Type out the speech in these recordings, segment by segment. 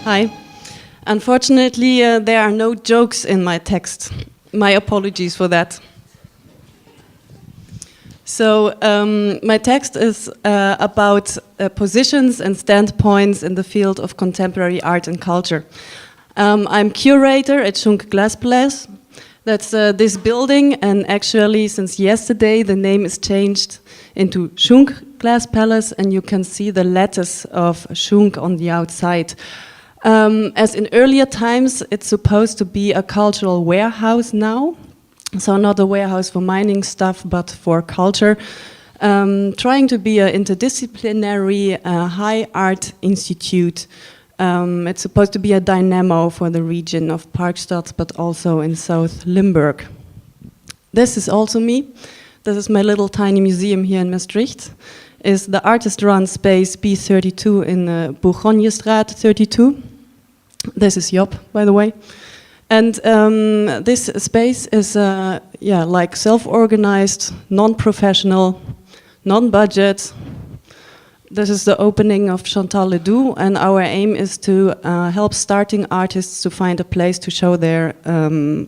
Hi. Unfortunately, there are no jokes in my text. My apologies for that. So my text is about positions and standpoints in the field of contemporary art and culture. I'm curator at Schunk Glaspalace. That's this building, and actually since yesterday the name is changed into Schunk Glaspalace, and you can see the letters of Schunk on the outside. As in earlier times, it's supposed to be a cultural warehouse now. So not a warehouse for mining stuff, but for culture. Trying to be an interdisciplinary high art institute. It's supposed to be a dynamo for the region of Parkstad, but also in South Limburg. This is also me. This is my little tiny museum here in Maastricht. Is the artist-run space B32 in Bourgonjestraat 32. This is Job, by the way. And this space is like self-organized, non-professional, non-budget. This is the opening of Chantal Ledoux, and our aim is to help starting artists to find a place to show their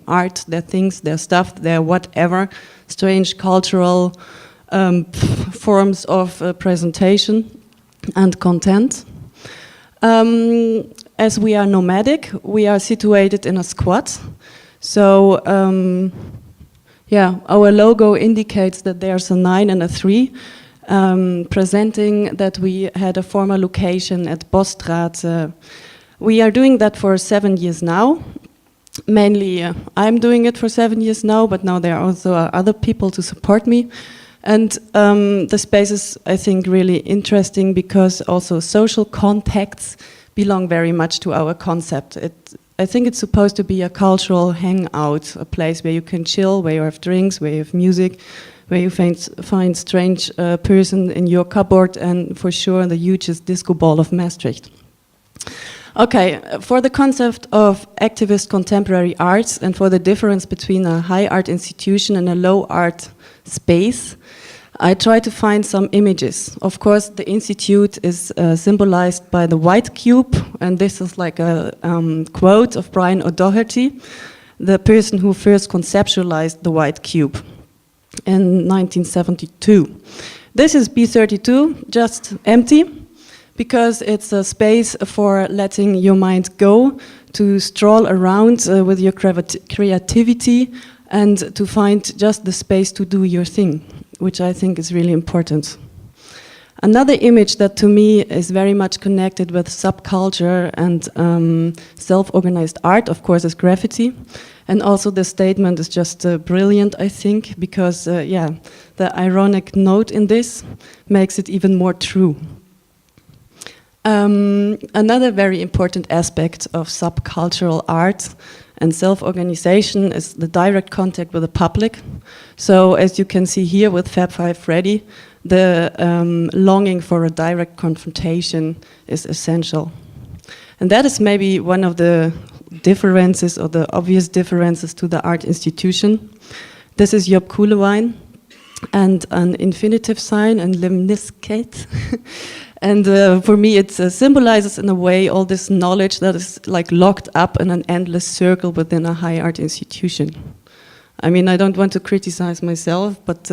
art, their things, their stuff, their whatever, strange cultural forms of presentation and content. As we are nomadic, we are situated in a squat. So, our logo indicates that there's a 9 and a 3, presenting that we had a former location at Bosstraat. We are doing that for 7 years now. Mainly, I'm doing it for 7 years now, but now there are also other people to support me. And the space is, I think, really interesting because also social contacts belong very much to our concept. I think it's supposed to be a cultural hangout, a place where you can chill, where you have drinks, where you have music, where you find strange person in your cupboard, and for sure the hugest disco ball of Maastricht. Okay, for the concept of activist contemporary arts and for the difference between a high art institution and a low art space, I try to find some images. Of course, the institute is symbolized by the white cube, and this is like a quote of Brian O'Doherty, the person who first conceptualized the white cube in 1972. This is B32, just empty, because it's a space for letting your mind go, to stroll around with your creativity, and to find just the space to do your thing, which I think is really important. Another image that to me is very much connected with subculture and self-organized art, of course, is graffiti. And also the statement is just brilliant, I think, because the ironic note in this makes it even more true. Another very important aspect of subcultural art and self-organization is the direct contact with the public. So as you can see here with Fab Five Freddy, the longing for a direct confrontation is essential. And that is maybe one of the differences or the obvious differences to the art institution. This is Job Koelewijn and an infinitive sign and lemniscate. And for me, it symbolizes in a way all this knowledge that is like locked up in an endless circle within a high art institution. I mean, I don't want to criticize myself, but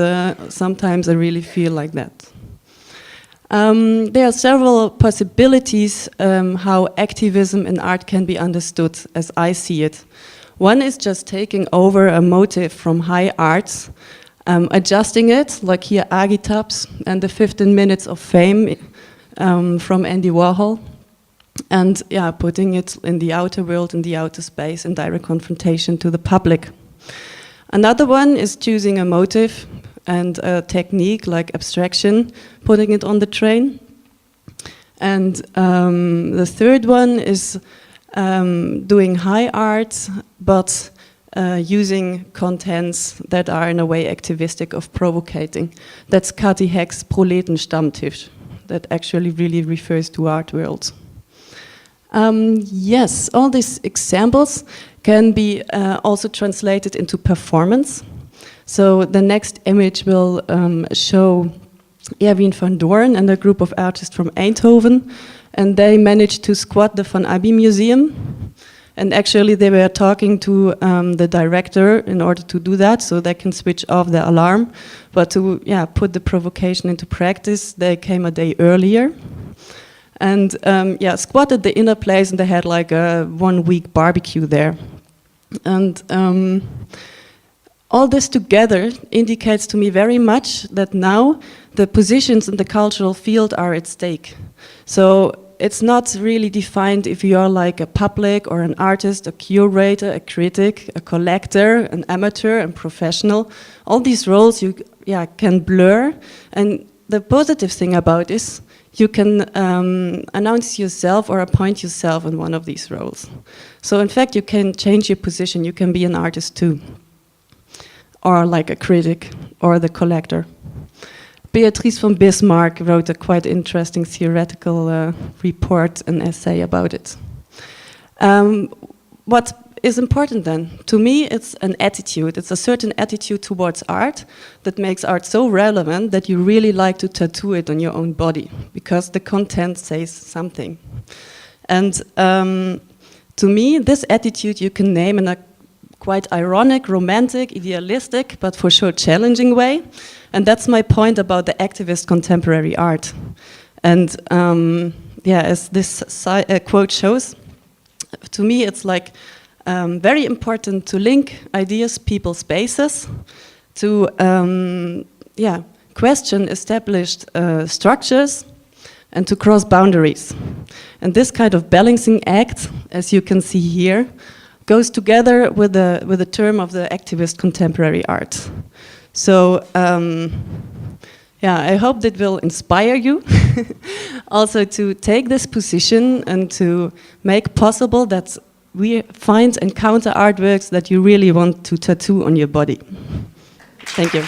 sometimes I really feel like that. There are several possibilities how activism in art can be understood as I see it. One is just taking over a motive from high arts, adjusting it, like here Agitaps and the 15 minutes of fame from Andy Warhol, and putting it in the outer world, in the outer space, in direct confrontation to the public. Another one is choosing a motive and a technique like abstraction, putting it on the train. And the third one is doing high art, but using contents that are in a way activistic of provocating. That's Kati Heck's Proletenstammtisch. That actually really refers to art world. Yes, all these examples can be also translated into performance. So the next image will show Erwin van Doorn and a group of artists from Eindhoven, and they managed to squat the Van Abbe Museum. And actually they were talking to the director in order to do that, so they can switch off the alarm. But to put the provocation into practice, they came a day earlier. And squatted the inner place, and they had like a 1 week barbecue there. And all this together indicates to me very much that now the positions in the cultural field are at stake. So it's not really defined if you are like a public or an artist, a curator, a critic, a collector, an amateur, and professional. All these roles you can blur, and the positive thing about this, you can announce yourself or appoint yourself in one of these roles. So in fact, you can change your position. You can be an artist too, or like a critic, or the collector. Beatrice von Bismarck wrote a quite interesting theoretical report, an essay about it. What is important then? To me, it's an attitude. It's a certain attitude towards art that makes art so relevant that you really like to tattoo it on your own body, because the content says something. And to me, this attitude you can name in a quite ironic, romantic, idealistic, but for sure challenging way. And that's my point about the activist contemporary art. And as this quote shows, to me it's like very important to link ideas, people, spaces, to question established structures, and to cross boundaries. And this kind of balancing act, as you can see here, goes together with the term of the activist contemporary art. So I hope that will inspire you also to take this position and to make possible that we find and counter artworks that you really want to tattoo on your body. Thank you.